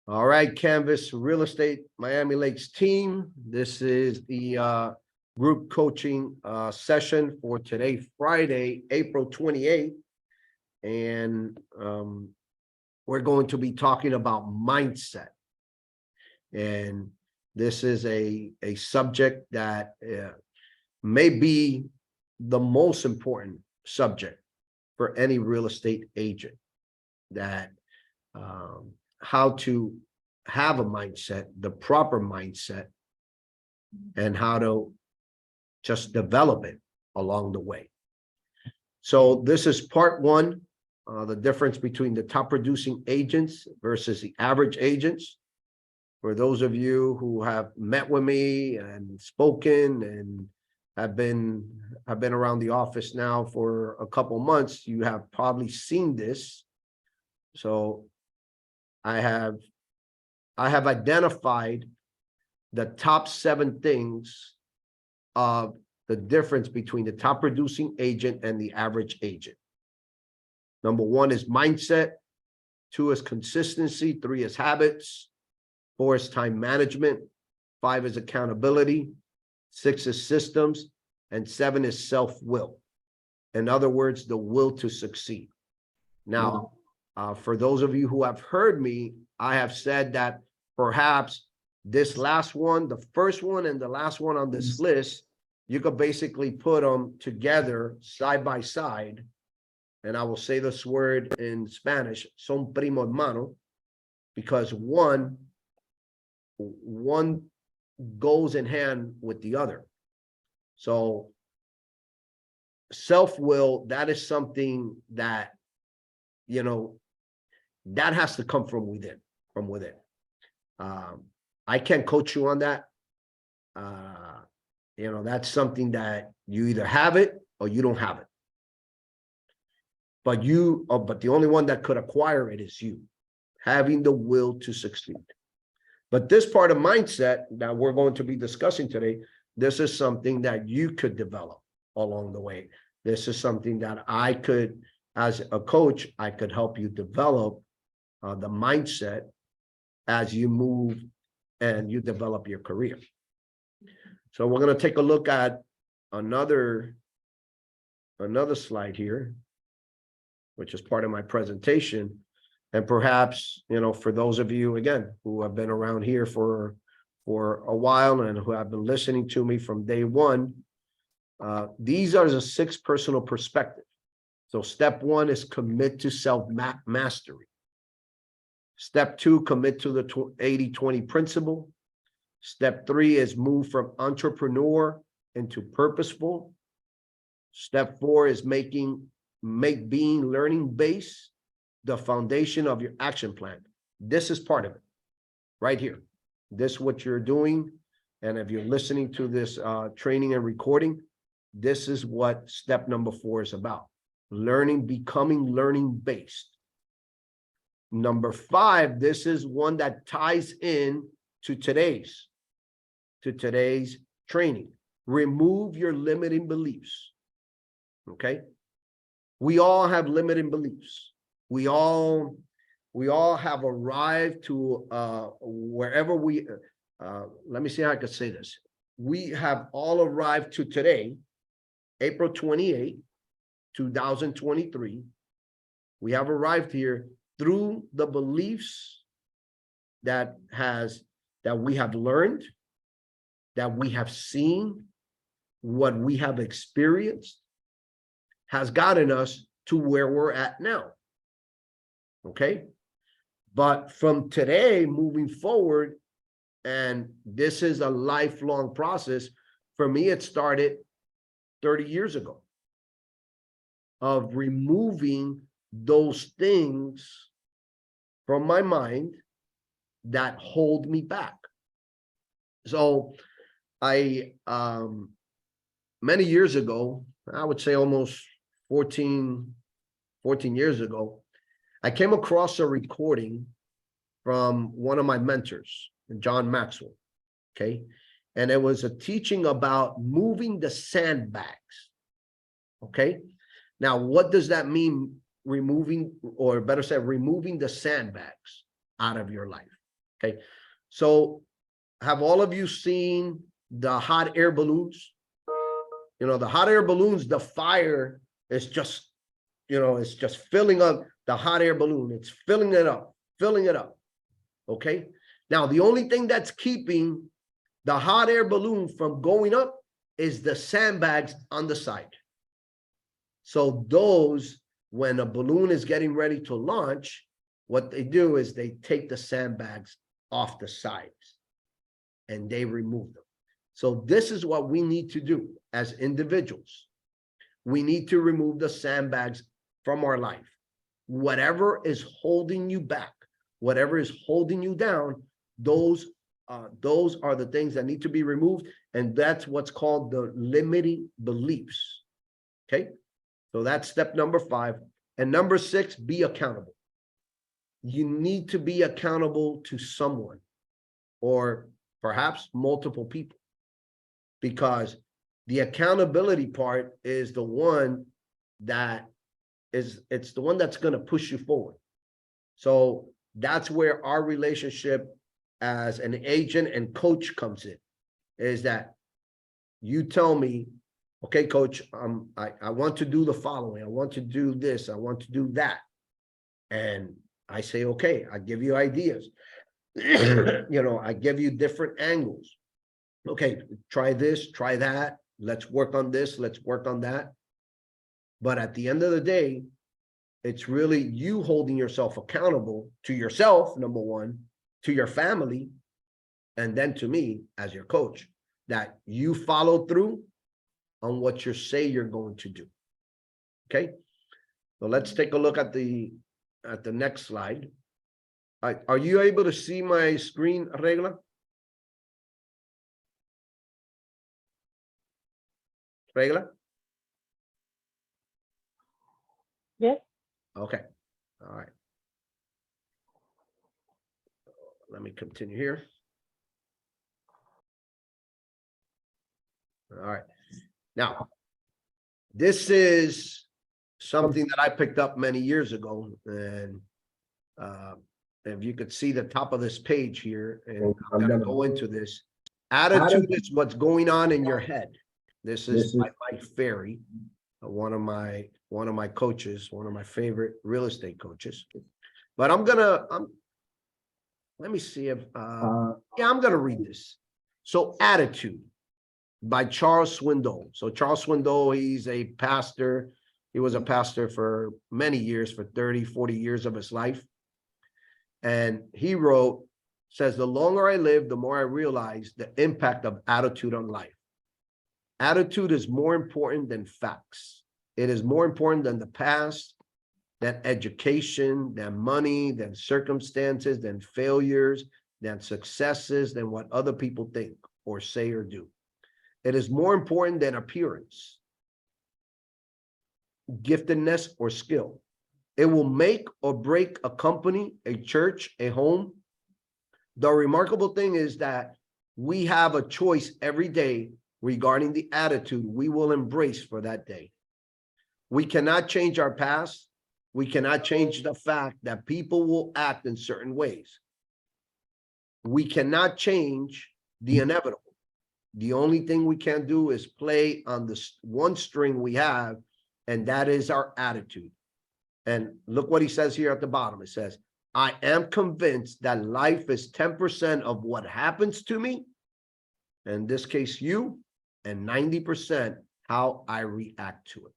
All right, Canvas Real Estate Miami Lakes team. This is the group coaching session for today, Friday, April 28th. And we're going to be talking about mindset. And this is a subject that may be the most important subject for any real estate agent, that how to have a mindset, the proper mindset, and how to just develop it along the way. So this is part one, the difference between the top producing agents versus the average agents. For those of you who have met with me and spoken and have been around the office now for a couple months, you have probably seen this. So I have identified the top 7 things of the difference between the top producing agent and the average agent. Number 1 is mindset, 2 is consistency, 3 is habits, 4 is time management, 5 is accountability, 6 is systems, and 7 is self-will. In other words, the will to succeed. Now, for those of you who have heard me, I have said that perhaps this last one, the first one and the last one on this list, you could basically put them together side by side. And I will say this word in Spanish, son primo hermano, because one goes in hand with the other. So self-will, that is something that, you know, that has to come from within, I can't coach you on that. You know, that's something that you either have it or you don't have it. But the only one that could acquire it is you, having the will to succeed. But this part of mindset that we're going to be discussing today, this is something that you could develop along the way. This is something that I could, as a coach, I could help you develop the mindset as you move and you develop your career. So we're going to take a look at another slide here, which is part of my presentation. And perhaps, you know, for those of you, again, who have been around here for a while and who have been listening to me from day one, these are the 6 personal perspectives. So step 1 is commit to self-mastery. Step 2, commit to the 80-20 principle. Step 3 is move from entrepreneur into purposeful. Step 4 is make being learning based the foundation of your action plan. This is part of it right here. This is what you're doing. And if you're listening to this training and recording, this is what step number 4 is about. Becoming learning based. Number 5, this is one that ties in to today's training. Remove your limiting beliefs. Okay. We all have limiting beliefs. We all have arrived to wherever we, let me see how I could say this. We have all arrived to today, April 28, 2023. We have arrived here through the beliefs that we have learned, that we have seen, what we have experienced has gotten us to where we're at now. Okay. But from today moving forward, and this is a lifelong process. For me, it started 30 years ago of removing those things from my mind that hold me back. So I, many years ago, I would say almost 14 years ago, I came across a recording from one of my mentors, John Maxwell. Okay. And it was a teaching about moving the sandbags. Okay. Now, what does that mean? Removing, or better said, removing the sandbags out of your life. Okay, so have all of you seen the hot air balloons? You know, the hot air balloons, the fire is just, you know, it's just filling up the hot air balloon. It's filling it up, filling it up. Okay. Now, the only thing that's keeping the hot air balloon from going up is the sandbags on the side. So those, when a balloon is getting ready to launch, what they do is they take the sandbags off the sides and they remove them. So this is what we need to do as individuals. We need to remove the sandbags from our life. Whatever is holding you back, whatever is holding you down, those are the things that need to be removed. And that's what's called the limiting beliefs. Okay. So that's step number 5. And number 6, be accountable. You need to be accountable to someone, or perhaps multiple people, because the accountability part is the one that it's the one that's going to push you forward. So that's where our relationship as an agent and coach comes in, is that you tell me, okay, coach, I want to do the following. I want to do this. I want to do that. And I say, okay, I give you ideas. You know, I give you different angles. Okay, try this, try that. Let's work on this. Let's work on that. But at the end of the day, it's really you holding yourself accountable to yourself, number one, to your family, and then to me as your coach, that you follow through on what you say you're going to do. Okay, so let's take a look at the next slide. Are you able to see my screen, Regla? Regla? Yes. Okay. All right. Let me continue here. All right. Now, this is something that I picked up many years ago. And if you could see the top of this page here, and I'm going to go into this. Attitude is what's going on in your head. This is by Mike Ferry, one of my coaches, one of my favorite real estate coaches. But let me see if yeah, I'm gonna read this. So Attitude by Charles Swindoll. So Charles Swindoll, he's a pastor. He was a pastor for many years, for 30, 40 years of his life. And he wrote, says, the longer I live, the more I realize the impact of attitude on life. Attitude is more important than facts. It is more important than the past, than education, than money, than circumstances, than failures, than successes, than what other people think or say or do. It is more important than appearance, giftedness, or skill. It will make or break a company, a church, a home. The remarkable thing is that we have a choice every day regarding the attitude we will embrace for that day. We cannot change our past. We cannot change the fact that people will act in certain ways. We cannot change the inevitable. The only thing we can do is play on this one string we have, and that is our attitude. And look what he says here at the bottom. It says, I am convinced that life is 10% of what happens to me, in this case you, and 90% how I react to it.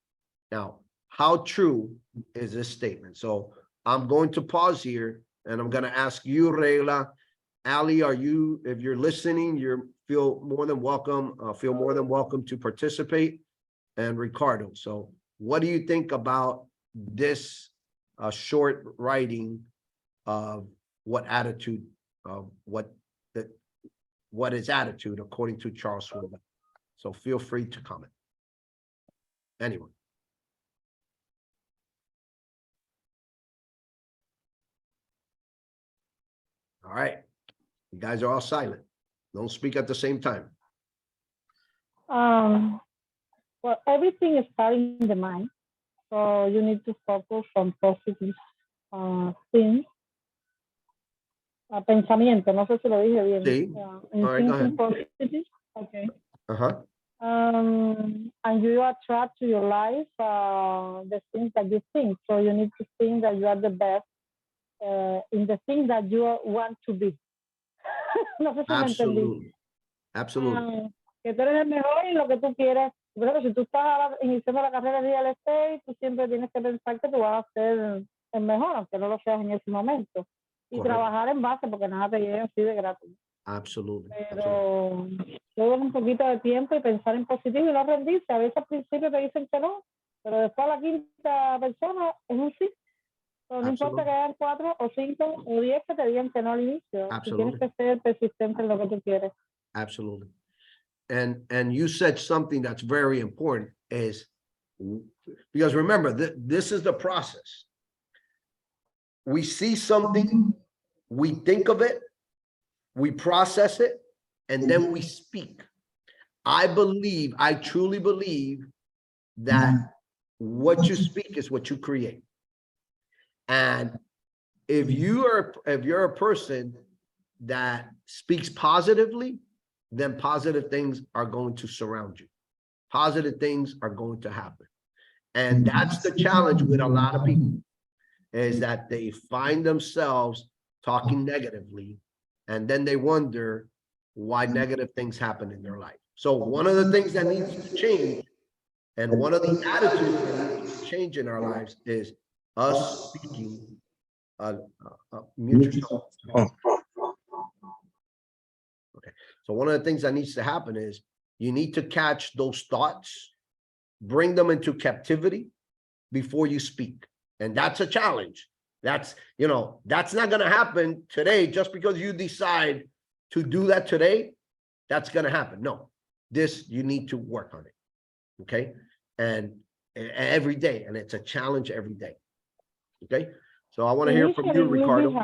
Now, how true is this statement? So I'm going to pause here, and I'm going to ask you, Regla. Ali, if you're listening, feel more than welcome to participate. And Ricardo, so what do you think about this short writing of what is attitude according to Charles Swindoll? So feel free to comment. Anyone? All right. You guys are all silent. Don't speak at the same time. Well, everything is starting in the mind. So you need to focus on positive things. pensamiento, no sé si lo dije bien. Sí. In All right, go thinking ahead. positive. Okay. Uh-huh. And you attract to your life the things that you think. So you need to think that you are the best in the thing that you want to be. No sé si me entendí. Absolutely. Absolutely. Que tú eres el mejor en lo que tú quieres. Por ejemplo, si tú estás ahora iniciando la carrera de real estate, tú siempre tienes que pensar que tú vas a ser el mejor, aunque no lo seas en ese momento. Y Correcto. trabajar en base, porque nada te llega así de gratis. Absolutely. Pero todo un poquito de tiempo y pensar en positivo y no rendirse. A veces al principio te dicen que no, pero después a la quinta persona es un sí. Pero no importa que hayan 4 o 5 o 10 que te digan que no al inicio. Tú tienes que ser persistente en lo que tú quieres. Absolutely. And you said something that's very important is, because remember, this is the process. We see something, we think of it, we process it, and then we speak. I truly believe that what you speak is what you create. And if you're a person that speaks positively, then positive things are going to surround you. Positive things are going to happen. And that's the challenge with a lot of people, is that they find themselves talking negatively, and then they wonder why negative things happen in their life. So one of the things that needs to change, and one of the attitudes that needs to change in our lives, is us speaking mutual. Okay, so one of the things that needs to happen is you need to catch those thoughts, bring them into captivity before you speak. And that's a challenge. That's not going to happen today just because you decide to do that today. That's going to happen. No, you need to work on it. Okay. And every day, and it's a challenge every day. Okay. So I want to hear from you, Ricardo.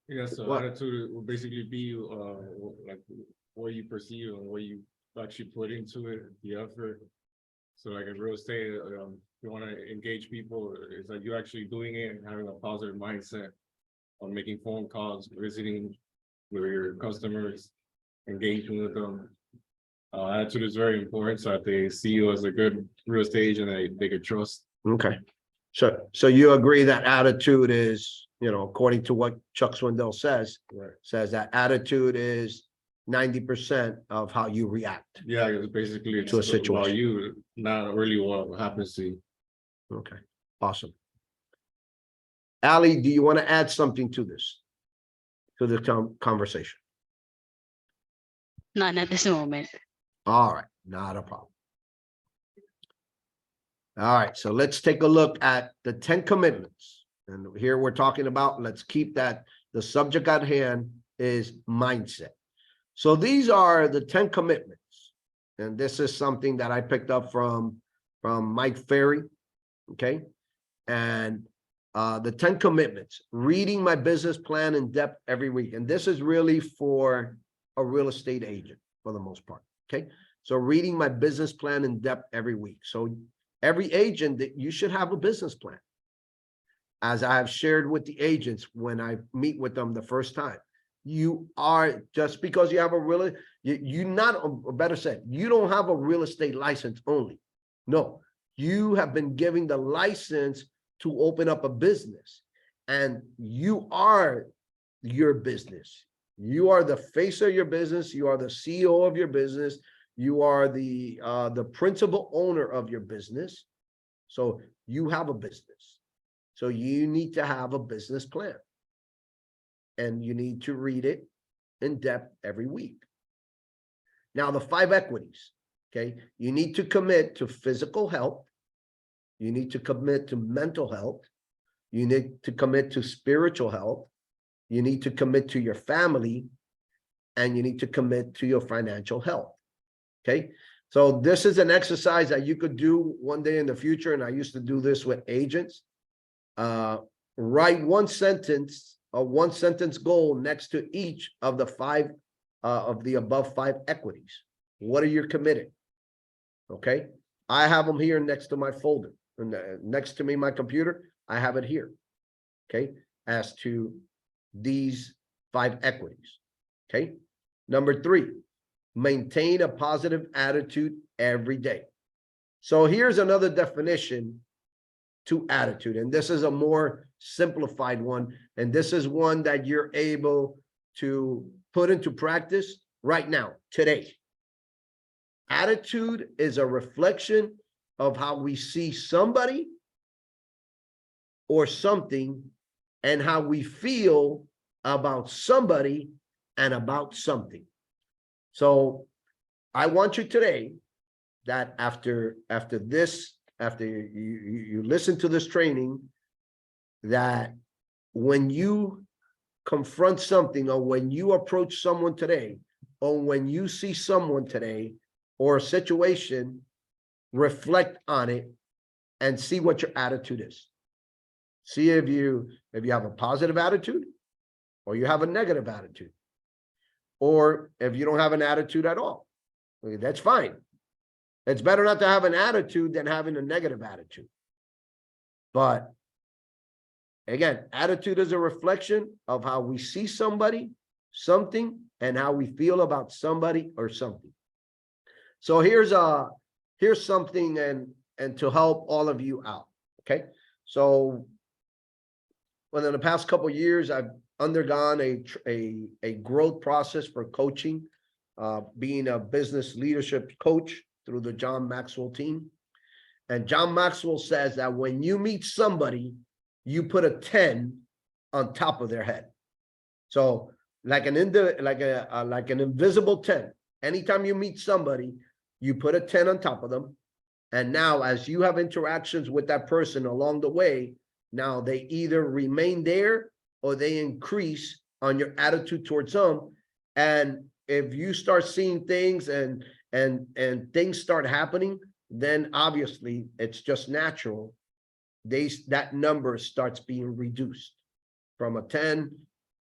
Yes, so attitude will basically be like what you perceive and what you actually put into it, the effort. So like in real estate, you want to engage people, it's like you're actually doing it and having a positive mindset on making phone calls, visiting with your customers, engaging with them. Attitude is very important, so that they see you as a good real estate agent they could trust. Okay. So you agree that attitude is, according to what Chuck Swindoll says, says that attitude is 90% of how you react. Yeah, it's basically to a situation. About you, not really what happens to you. Okay, awesome. Ali, do you want to add something to this, to the conversation? None at this moment. All right, not a problem. All right, so let's take a look at the 10 commitments. And here we're talking about, let's keep that, the subject at hand is mindset. So these are the 10 commitments. And this is something that I picked up from Mike Ferry, okay? And the 10 commitments, reading my business plan in depth every week. And this is really for a real estate agent for the most part, okay? So reading my business plan in depth every week. So every agent, that you should have a business plan. As I have shared with the agents when I meet with them the first time, you are, just because you have you don't have a real estate license only. No, you have been given the license to open up a business, and you are your business. You are the face of your business. You are the CEO of your business. You are the principal owner of your business. So you have a business. So you need to have a business plan. And you need to read it in depth every week. Now, the 5 equities, okay? You need to commit to physical health. You need to commit to mental health. You need to commit to spiritual health. You need to commit to your family. And you need to commit to your financial health, okay? So this is an exercise that you could do one day in the future. And I used to do this with agents. Write one sentence goal next to each of the 5 of the above 5 equities. What are you committed? Okay, I have them here next to my folder, and next to me, my computer, I have it here. Okay, as to these 5 equities. Okay. Number 3, maintain a positive attitude every day. So here's another definition to attitude. And this is a more simplified one. And this is one that you're able to put into practice right now, today. Attitude is a reflection of how we see somebody or something and how we feel about somebody and about something. So I want you today that after you listen to this training, that when you confront something or when you approach someone today, or when you see someone today or a situation, reflect on it and see what your attitude is. See if you have a positive attitude or you have a negative attitude, or if you don't have an attitude at all. Okay, that's fine. It's better not to have an attitude than having a negative attitude. But again, attitude is a reflection of how we see somebody, something, and how we feel about somebody or something. So here's something and to help all of you out. Okay. So within the past couple of years, I've undergone a growth process for coaching, being a business leadership coach through the John Maxwell team. And John Maxwell says that when you meet somebody, you put a 10 on top of their head. So like an invisible 10. Anytime you meet somebody, you put a 10 on top of them. And now as you have interactions with that person along the way, now they either remain there or they increase on your attitude towards them. And if you start seeing things and things start happening, then obviously it's just natural. That number starts being reduced from a 10.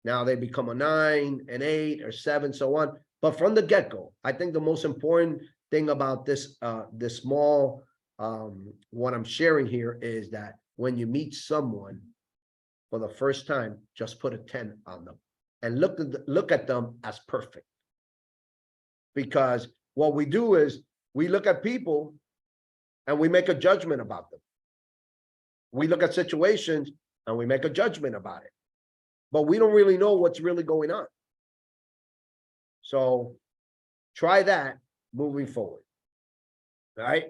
Now they become a 9, an 8, or 7, so on. But from the get-go, I think the most important thing about this small what I'm sharing here is that when you meet someone for the first time, just put a 10 on them and look at them as perfect. Because what we do is we look at people and we make a judgment about them. We look at situations and we make a judgment about it, but we don't really know what's really going on. So try that moving forward. All right.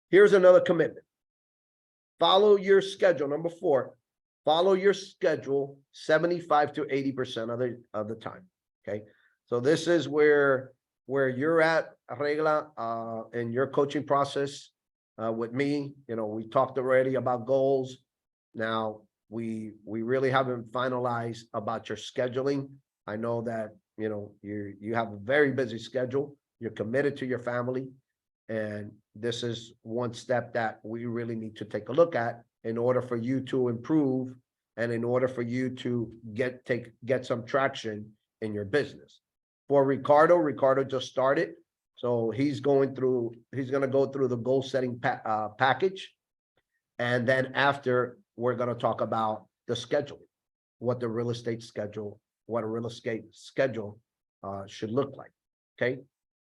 Here's another commitment. Follow your schedule. Number 4, follow your schedule 75 to 80% of the time. Okay. So this is where you're at, Regla, in your coaching process with me. You know, we talked already about goals. Now we really haven't finalized about your scheduling. I know that, you know, you have a very busy schedule. You're committed to your family. And this is one step that we really need to take a look at in order for you to improve and in order for you to get some traction in your business. For Ricardo just started. So he's going to go through the goal setting package. And then after, we're going to talk about the scheduling, what a real estate schedule should look like. Okay.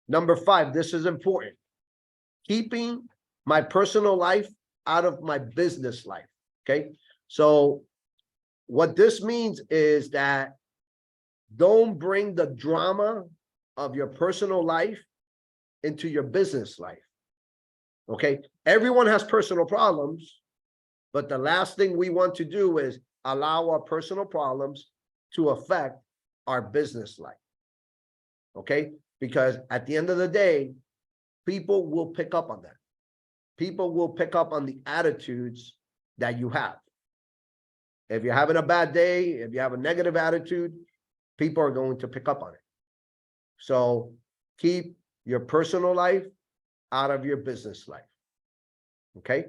Number 5, this is important. Keeping my personal life out of my business life. Okay. So what this means is that don't bring the drama of your personal life into your business life. Okay. Everyone has personal problems, but the last thing we want to do is allow our personal problems to affect our business life. Okay. Because at the end of the day, people will pick up on that. People will pick up on the attitudes that you have. If you're having a bad day, if you have a negative attitude, people are going to pick up on it. So keep your personal life out of your business life. Okay.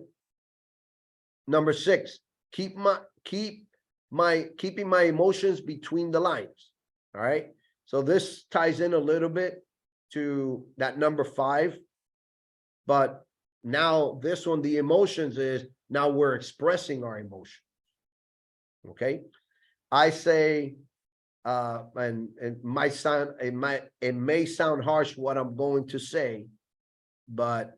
Number 6, keeping my emotions between the lines. All right. So this ties in a little bit to that number 5. But now this one, the emotions is now we're expressing our emotions. Okay. I say, and it may sound harsh what I'm going to say, but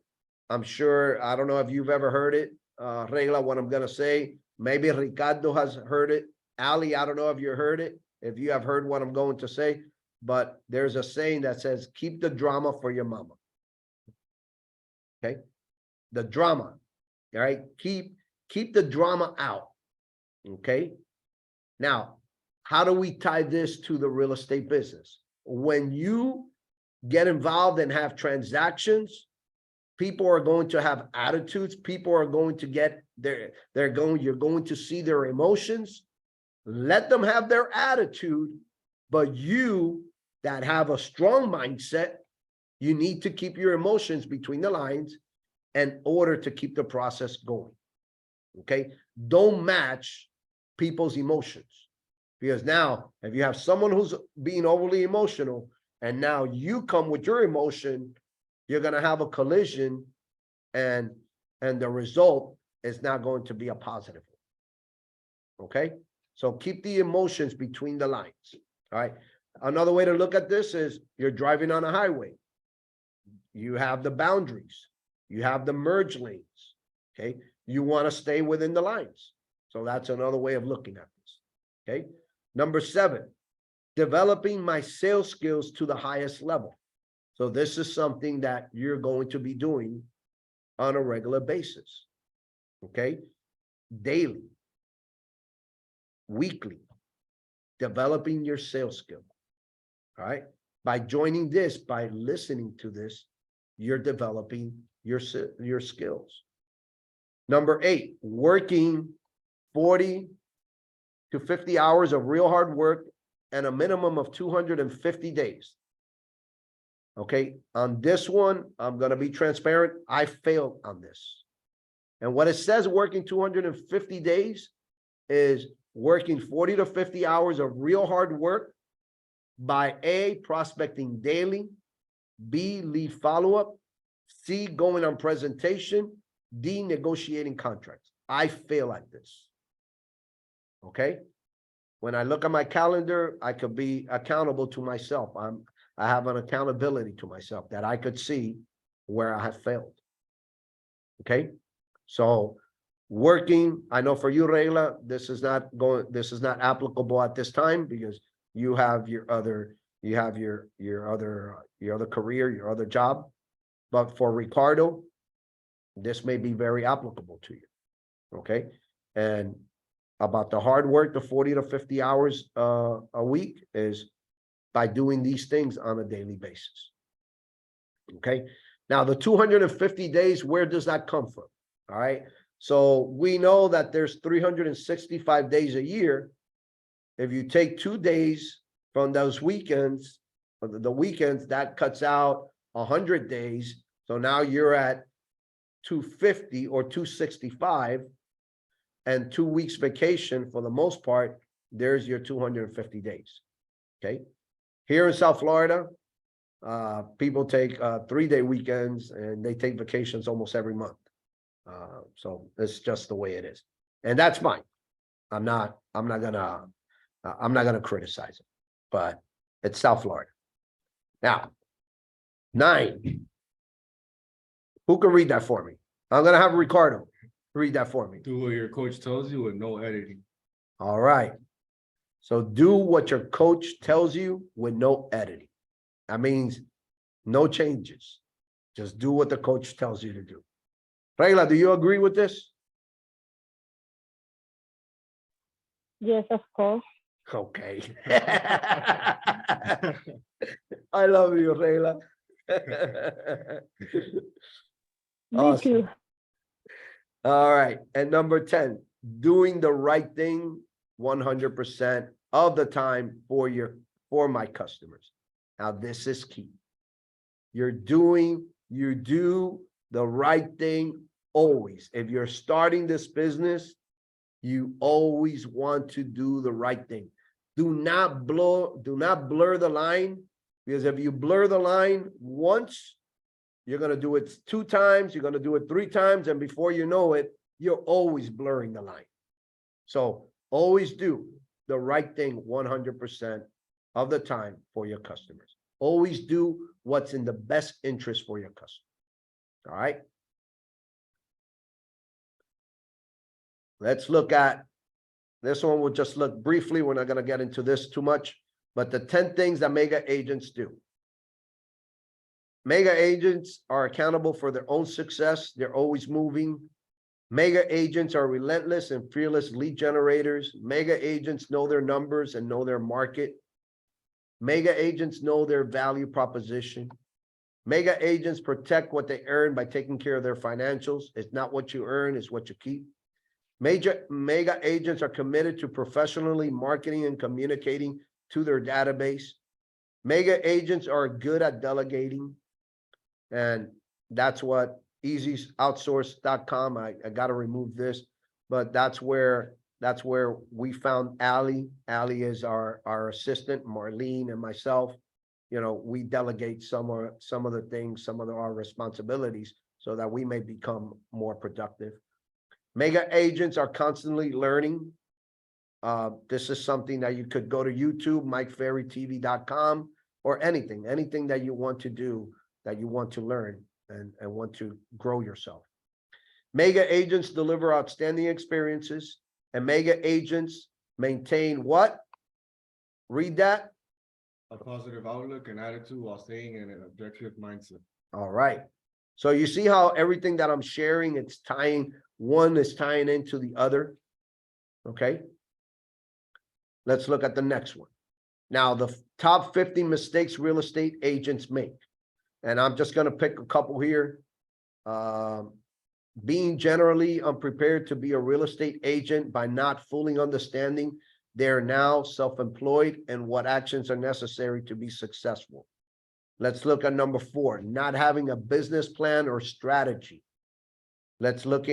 I'm sure, I don't know if you've ever heard it, Regla, what I'm gonna say. Maybe Ricardo has heard it. Ali, I don't know if you heard it, if you have heard what I'm going to say, but there's a saying that says, keep the drama for your mama. Okay? The drama, all right? Keep the drama out, okay? Now, how do we tie this to the real estate business? When you get involved and have transactions, people are going to have attitudes. People are going to get you're going to see their emotions. Let them have their attitude, but you that have a strong mindset, you need to keep your emotions between the lines in order to keep the process going. Okay? Don't match people's emotions. Because now, if you have someone who's being overly emotional, and now you come with your emotion, you're going to have a collision, and the result is not going to be a positive one. Okay? So keep the emotions between the lines. All right. Another way to look at this is you're driving on a highway. You have the boundaries. You have the merge lanes. Okay. You want to stay within the lines. So that's another way of looking at this. Okay. Number 7, developing my sales skills to the highest level. So this is something that you're going to be doing on a regular basis. Okay. Daily, weekly, developing your sales skill. All right. By joining this, by listening to this, you're developing your skills. Number 8, working 40 to 50 hours of real hard work and a minimum of 250 days. Okay. On this one, I'm going to be transparent. I failed on this. And what it says, working 250 days is working 40 to 50 hours of real hard work by A, prospecting daily, B, lead follow-up, C, going on presentation, D, negotiating contracts. I fail at this. Okay. When I look at my calendar, I could be accountable to myself. I have an accountability to myself that I could see where I have failed. Okay. So working, I know for you, Regla, this is not applicable at this time because you have your other career, your other job. But for Ricardo, this may be very applicable to you. Okay. And about the hard work, the 40 to 50 hours a week is by doing these things on a daily basis. Okay. Now the 250 days, where does that come from? All right. So we know that there's 365 days a year. If you take 2 days from those weekends, the weekends, that cuts out 100 days. So now you're at 250 or 265, and 2 weeks vacation for the most part, there's your 250 days. Okay. Here in South Florida, people take 3-day weekends and they take vacations almost every month. So it's just the way it is. And that's fine. I'm not gonna criticize it, but it's South Florida. Now, 9. Who can read that for me? I'm gonna have Ricardo read that for me. Do what your coach tells you with no editing. All right. So do what your coach tells you with no editing. That means no changes. Just do what the coach tells you to do. Regla, do you agree with this? Yes, of course. Okay. I love you, Regla. Me Awesome. too. All right. And number 10, doing the right thing 100% of the time for my customers. Now, this is key. You do the right thing always. If you're starting this business, you always want to do the right thing. Do not blur the line, because if you blur the line once, you're going to do it 2 times, you're going to do it 3 times, and before you know it, you're always blurring the line. So always do the right thing 100% of the time for your customers. Always do what's in the best interest for your customer. All right. Let's look at this one. We'll just look briefly. We're not going to get into this too much, but the 10 things that mega agents do. Mega agents are accountable for their own success. They're always moving. Mega agents are relentless and fearless lead generators. Mega agents know their numbers and know their market. Mega agents know their value proposition. Mega agents protect what they earn by taking care of their financials. It's not what you earn, it's what you keep. Mega agents are committed to professionally marketing and communicating to their database. Mega agents are good at delegating. And that's what easyoutsource.com. I got to remove this, but that's where we found Ali. Ali is our assistant, Marlene and myself. You know, we delegate some of the things, some of our responsibilities so that we may become more productive. Mega agents are constantly learning. This is something that you could go to YouTube, MikeFerryTV.com, or anything that you want to do, that you want to learn and want to grow yourself. Mega agents deliver outstanding experiences, and mega agents maintain what? Read that. A positive outlook and attitude while staying in an objective mindset. All right. So you see how everything that I'm sharing, it's tying, one is tying into the other. Okay. Let's look at the next one. Now, the top 50 mistakes real estate agents make. And I'm just going to pick a couple here. Being generally unprepared to be a real estate agent by not fully understanding they're now self-employed and what actions are necessary to be successful. Let's look at number 4, not having a business plan or strategy. Let's look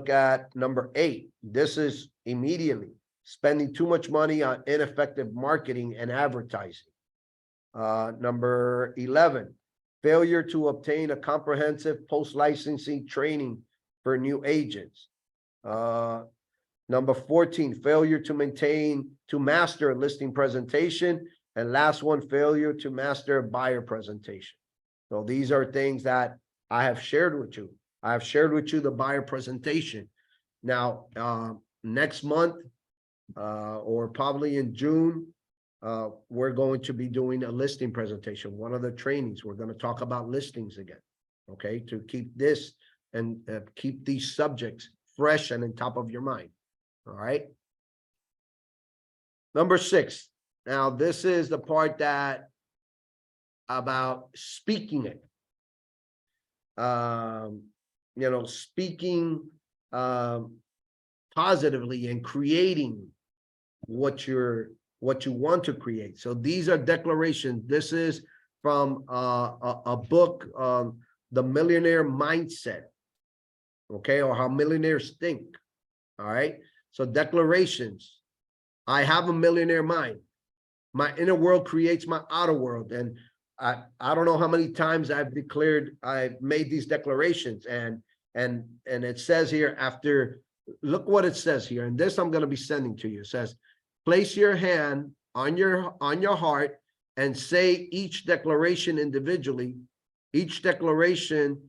at number 8. This is immediately spending too much money on ineffective marketing and advertising. Number 11, failure to obtain a comprehensive post-licensing training for new agents. Number 14, failure to master a listing presentation. And last one, failure to master a buyer presentation. So these are things that I have shared with you. I have shared with you the buyer presentation. Now, next month, or probably in June, we're going to be doing a listing presentation. One of the trainings, we're going to talk about listings again, okay, to keep this and keep these subjects fresh and on top of your mind. All right. Number 6. Now, this is the part that about speaking it. You know, speaking positively and creating what you want to create. So these are declarations. This is from a book, The Millionaire Mindset, okay, or How Millionaires Think. All right. So declarations. I have a millionaire mind. My inner world creates my outer world. And I don't know how many times I've made these declarations, and it says here after, look what it says here. And this I'm going to be sending to you. It says, place your hand on your heart and say each declaration individually. Each declaration,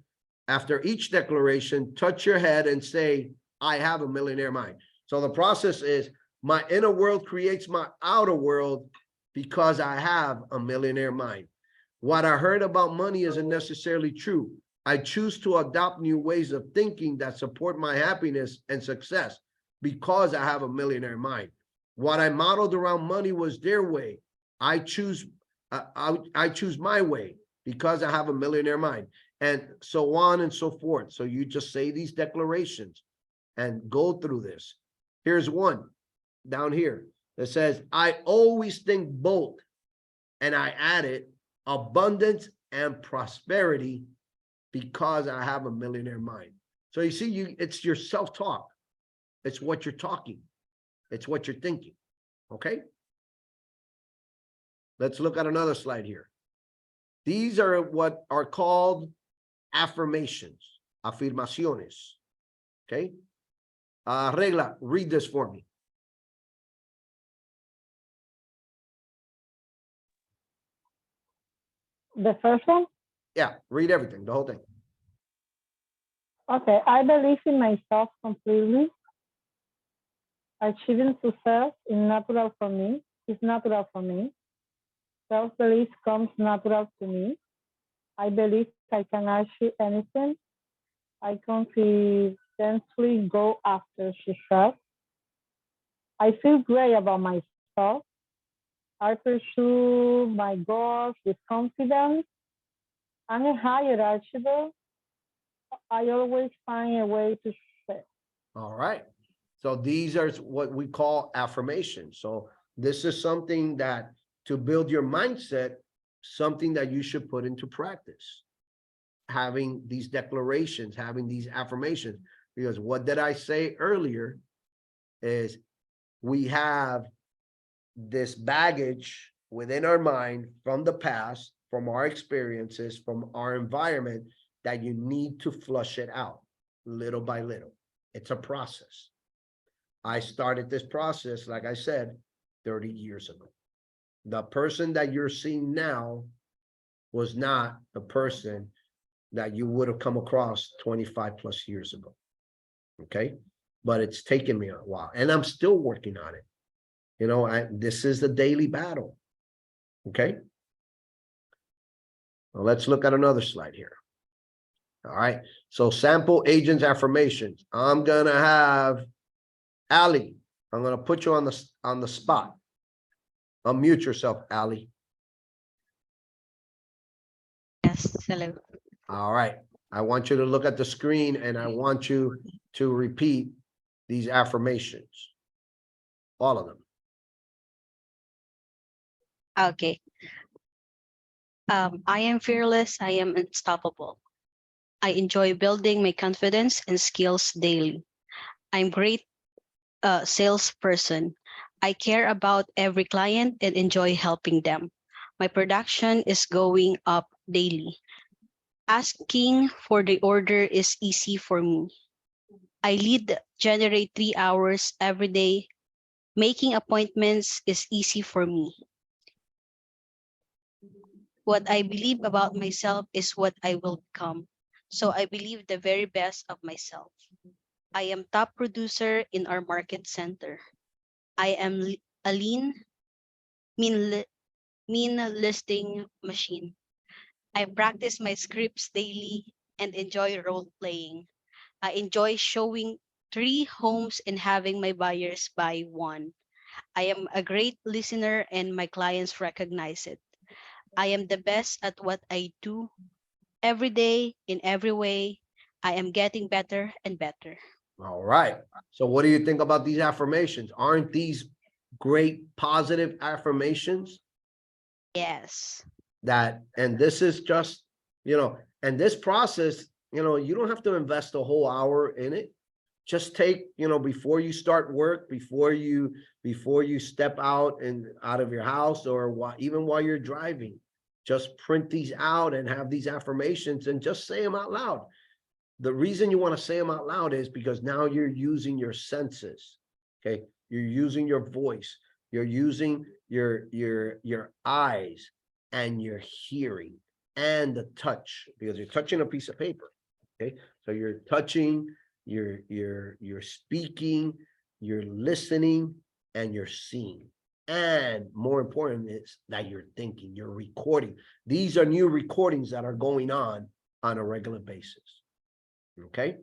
after each declaration, touch your head and say, I have a millionaire mind. So the process is, my inner world creates my outer world because I have a millionaire mind. What I heard about money isn't necessarily true. I choose to adopt new ways of thinking that support my happiness and success because I have a millionaire mind. What I modeled around money was their way. I choose my way because I have a millionaire mind, and so on and so forth. So you just say these declarations and go through this. Here's one down here that says, I always think both, and I added abundance and prosperity because I have a millionaire mind. So you see, it's your self-talk. It's what you're talking. It's what you're thinking. Okay. Let's look at another slide here. These are what are called affirmations, afirmaciones. Okay. Regla, read this for me. The first one? Yeah, read everything, the whole thing. Okay, I believe in myself completely. Achieving success is natural for me. It's natural for me. Self-belief comes natural to me. I believe I can achieve anything. I confidently go after success. I feel great about myself. I pursue my goals with confidence. I'm a higher achiever. I always find a way to success. All right. So these are what we call affirmations. So this is something that to build your mindset, something that you should put into practice. Having these declarations, having these affirmations, because what did I say earlier is we have this baggage within our mind from the past, from our experiences, from our environment, that you need to flush it out little by little. It's a process. I started this process, like I said, 30 years ago. The person that you're seeing now was not the person that you would have come across 25 plus years ago. Okay. But it's taken me a while and I'm still working on it. You know, this is the daily battle. Okay. Well, let's look at another slide here. All right. So sample agents affirmations. I'm going to have Ali. I'm going to put you on the spot. Unmute yourself, Ali. Yes, hello. All right. I want you to look at the screen and I want you to repeat these affirmations. All of them. Okay. I am fearless. I am unstoppable. I enjoy building my confidence and skills daily. I'm great salesperson. I care about every client and enjoy helping them. My production is going up daily. Asking for the order is easy for me. I generate 3 hours every day. Making appointments is easy for me. What I believe about myself is what I will become. So I believe the very best of myself. I am top producer in our market center. I am a mean listing machine. I practice my scripts daily and enjoy role playing. I enjoy showing 3 homes and having my buyers buy 1. I am a great listener and my clients recognize it. I am the best at what I do. Every day, in every way, I am getting better and better. All right. So what do you think about these affirmations? Aren't these great positive affirmations? Yes. And this is just, you know, and this process, you know, you don't have to invest a whole hour in it. Just take, you know, before you start work, before you step out of your house or even while you're driving, just print these out and have these affirmations and just say them out loud. The reason you want to say them out loud is because now you're using your senses. Okay. You're using your voice. You're using your eyes and your hearing and the touch, because you're touching a piece of paper. Okay. So you're touching, you're speaking, you're listening, and you're seeing. And more important is that you're thinking, you're recording. These are new recordings that are going on a regular basis. Okay.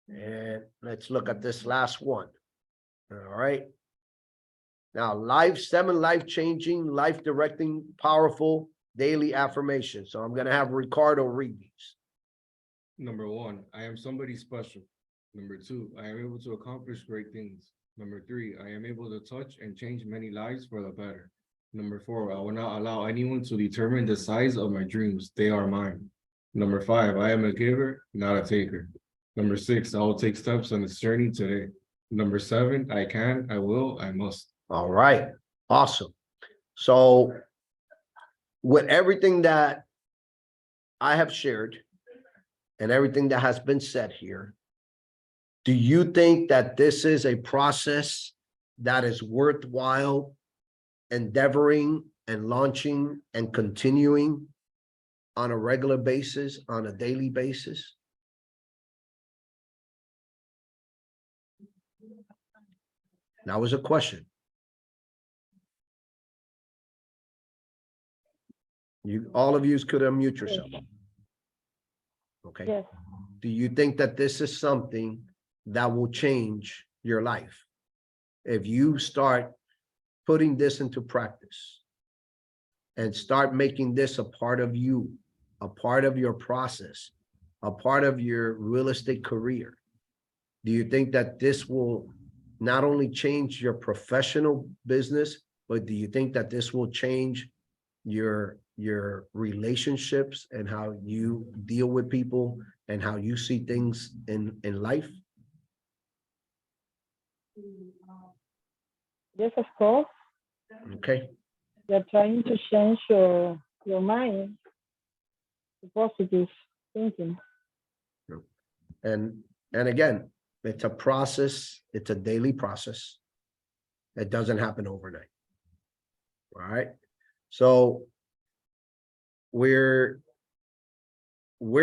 And let's look at this last one. All right. Now, 7 life-changing, life-directing, powerful daily affirmations. So I'm going to have Ricardo read these. Number 1, I am somebody special. Number 2, I am able to accomplish great things. Number 3, I am able to touch and change many lives for the better. Number 4, I will not allow anyone to determine the size of my dreams. They are mine. Number 5, I am a giver, not a taker. Number 6, I will take steps on this journey today. Number 7, I can, I will, I must. All right. Awesome. So with everything that I have shared and everything that has been said here, do you think that this is a process that is worthwhile endeavoring and launching and continuing on a regular basis, on a daily basis? That was a question. All of you could unmute yourself. Okay. Yes. Do you think that this is something that will change your life? If you start putting this into practice and start making this a part of you, a part of your process, a part of your real estate career, do you think that this will not only change your professional business, but do you think that this will change your relationships and how you deal with people and how you see things in life? Yes, of course. Okay. You're trying to change your mind to positive thinking. And again, it's a process, it's a daily process. It doesn't happen overnight. All right. So we're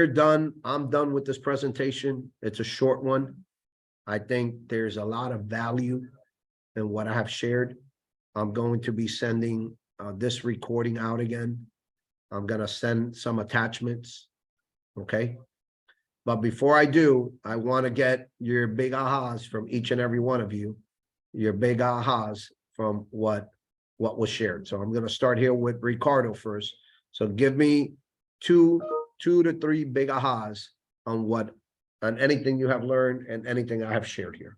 done. I'm done with this presentation. It's a short one. I think there's a lot of value in what I have shared. I'm going to be sending this recording out again. I'm going to send some attachments. Okay. But before I do, I want to get your big ahas from each and every one of you, your big ahas from what was shared. So I'm going to start here with Ricardo first. So give me two to three big ahas on anything you have learned and anything I have shared here.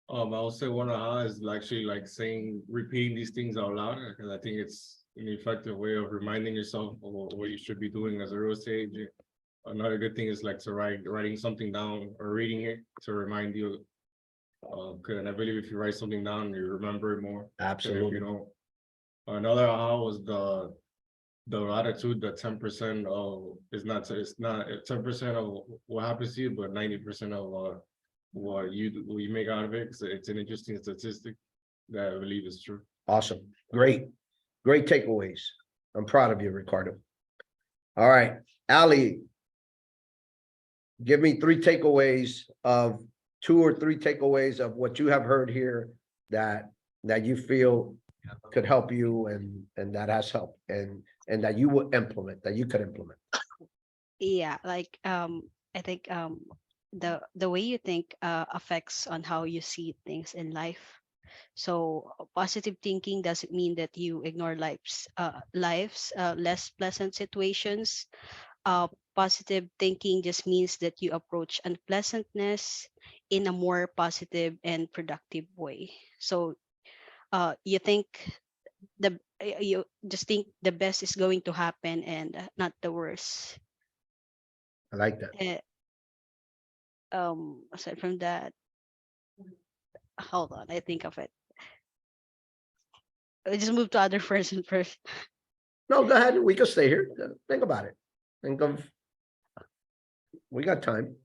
I'll say one is actually like repeating these things out loud, because I think it's an effective way of reminding yourself of what you should be doing as a real estate agent. Another good thing is like to writing something down or reading it to remind you. And I believe if you write something down, you remember it more. Absolutely. If you don't. Another aha was the attitude that 10% of it's not 10% of what happens to you, but 90% of what you make out of it. So it's an interesting statistic that I believe is true. Awesome. Great takeaways. I'm proud of you, Ricardo. All right, Ali, give me two or three takeaways of what you have heard here that you feel could help you and that has helped and that you will implement, that you could implement. Yeah, like I think the way you think affects on how you see things in life. So positive thinking doesn't mean that you ignore life's less pleasant situations. Positive thinking just means that you approach unpleasantness in a more positive and productive way. So you just think the best is going to happen and not the worst. I like that. Aside from that, hold on, I think of it. I just move to other person first. No, go ahead. We can stay here. Think about it. We got time.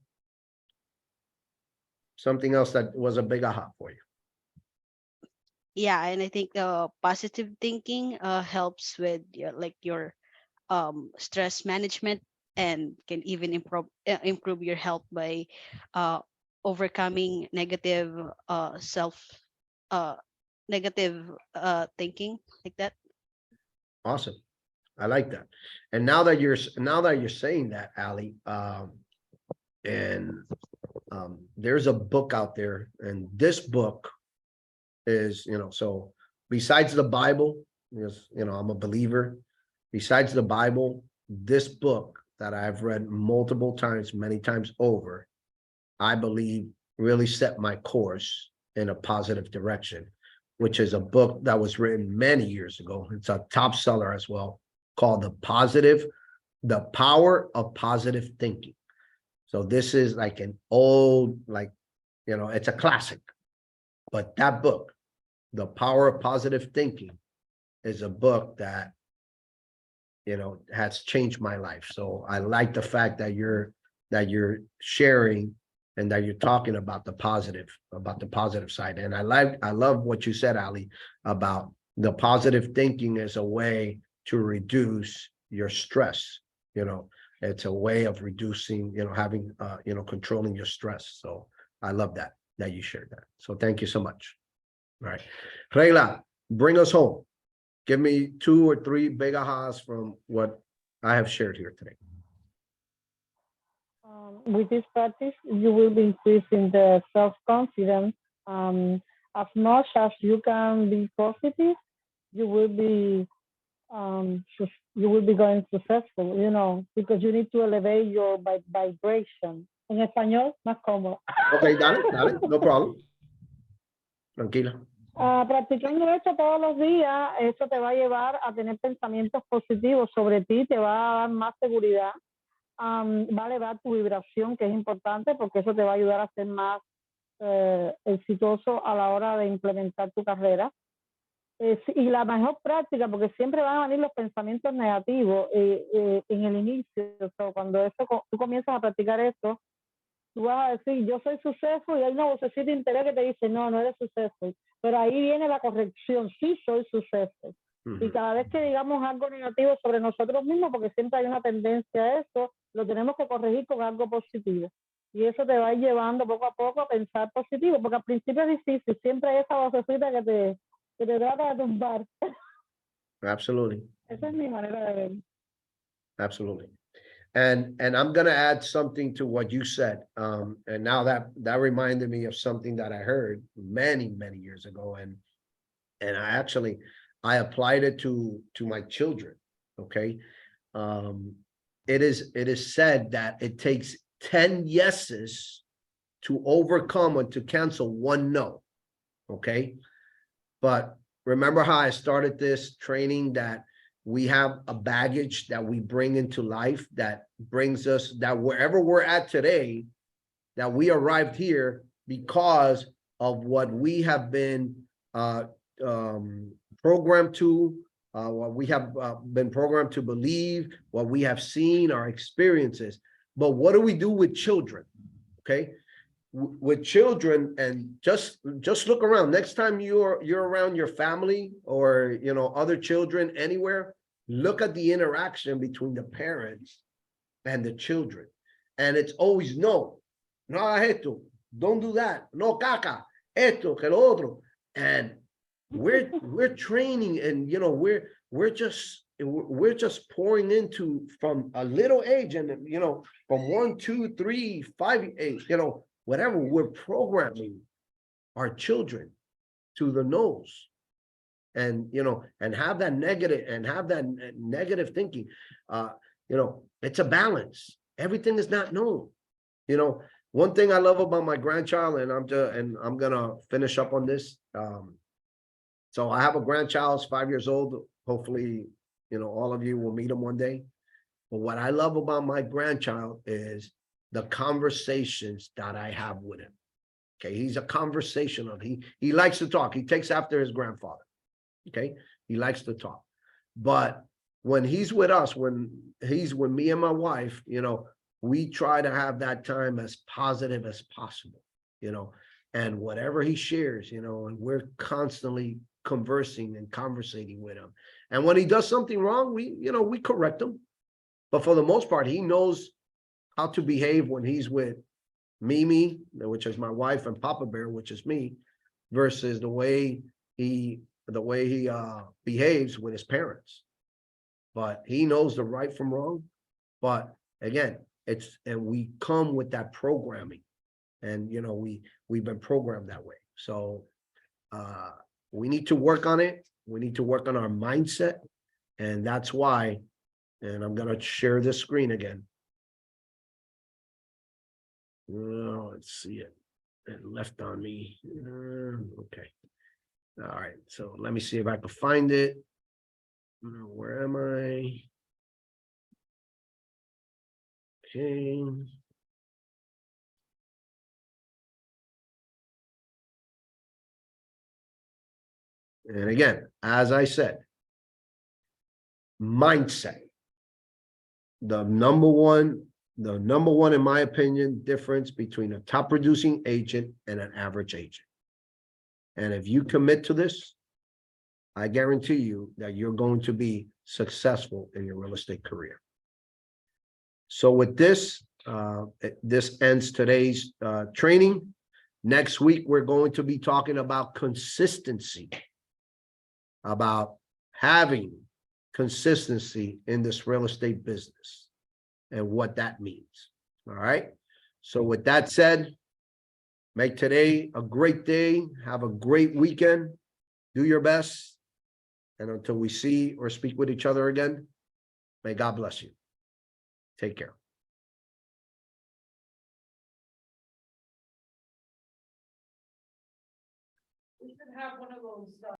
Something else that was a big aha for you. Yeah, and I think positive thinking helps with your stress management and can even improve your health by overcoming negative negative thinking like that. Awesome. I like that. And now that you're saying that, Ali, there's a book out there, and this book is, so besides the Bible, because, I'm a believer, besides the Bible, this book that I've read multiple times, many times over, I believe really set my course in a positive direction, which is a book that was written many years ago. It's a top seller as well, called The Power of Positive Thinking. So this is like an old, it's a classic, but that book, The Power of Positive Thinking, is a book that, has changed my life. So I like the fact that you're sharing and that you're talking about the positive side. And I love what you said, Ali, about the positive thinking is a way to reduce your stress. It's a way of reducing, having, controlling your stress. So I love that you shared that. So thank you so much. All right. Regla, bring us home. Give me 2 or 3 big ahas from what I have shared here today. With this practice, you will be increasing the self-confidence. As much as you can be positive, you will be going successful, because you need to elevate your vibration. En español, más cómodo. Okay, dale, no problem. Tranquila. Practicando esto todos los días, eso te va a llevar a tener pensamientos positivos sobre ti, te va a dar más seguridad, va a elevar tu vibración, que es importante porque eso te va a ayudar a ser más exitoso a la hora de implementar tu carrera. Y la mejor práctica, porque siempre van a venir los pensamientos negativos en el inicio, cuando tú comienzas a practicar esto, tú vas a decir, yo soy suceso, y hay una vocecita interior que te dice, no eres suceso. Pero ahí viene la corrección, sí soy suceso. Y cada vez que digamos algo negativo sobre nosotros mismos, porque siempre hay una tendencia a eso, lo tenemos que corregir con algo positivo. Y eso te va a ir llevando poco a poco a pensar positivo, porque al principio es difícil, siempre hay esa vocecita que te trata de tumbar. Absolutely. Esa es mi manera de ver. Absolutely. And I'm going to add something to what you said. And now that reminded me of something that I heard many, many years ago. And I applied it to my children. Okay. It is said that it takes 10 yeses to overcome or to cancel 1 no. Okay. But remember how I started this training, that we have a baggage that we bring into life that brings us, that wherever we're at today, that we arrived here because of what we have been programmed to, what we have been programmed to believe, what we have seen, our experiences. But what do we do with children? Okay. With children, and just look around. Next time you're around your family or other children anywhere, look at the interaction between the parents and the children, and it's always no esto, don't do that, no caca, esto que lo otro. And we're training, and we're just pouring into from a little age, and from 1, 2, 3, 5 age, whatever, we're programming our children to the nose, and have that negative thinking. It's a balance. Everything is not known. One thing I love about my grandchild, and I'm gonna finish up on this. So I have a grandchild, 5 years old. Hopefully, all of you will meet him one day. But what I love about my grandchild is the conversations that I have with him. Okay, he's a conversational. He likes to talk. He takes after his grandfather. Okay, he likes to talk. But when he's with us, when he's with me and my wife, we try to have that time as positive as possible. And whatever he shares, and we're constantly conversing and conversating with him. And when he does something wrong, we correct him. But for the most part, he knows how to behave when he's with Mimi, which is my wife, and Papa Bear, which is me, versus the way he behaves with his parents. But he knows the right from wrong. But again, and we come with that programming, and we've been programmed that way. So we need to work on it. We need to work on our mindset, and that's why. And I'm gonna share this screen again. Let's see it. It left on me. Okay. All right. So let me see if I can find it. Where am I? Okay. And again, as I said, mindset. The number one, in my opinion, difference between a top producing agent and an average agent. And if you commit to this, I guarantee you that you're going to be successful in your real estate career. So with this, this ends today's training. Next week, we're going to be talking about consistency, about having consistency in this real estate business and what that means. All right. So with that said, make today a great day. Have a great weekend. Do your best. And until we see or speak with each other again, may God bless you. Take care. We should have one of those.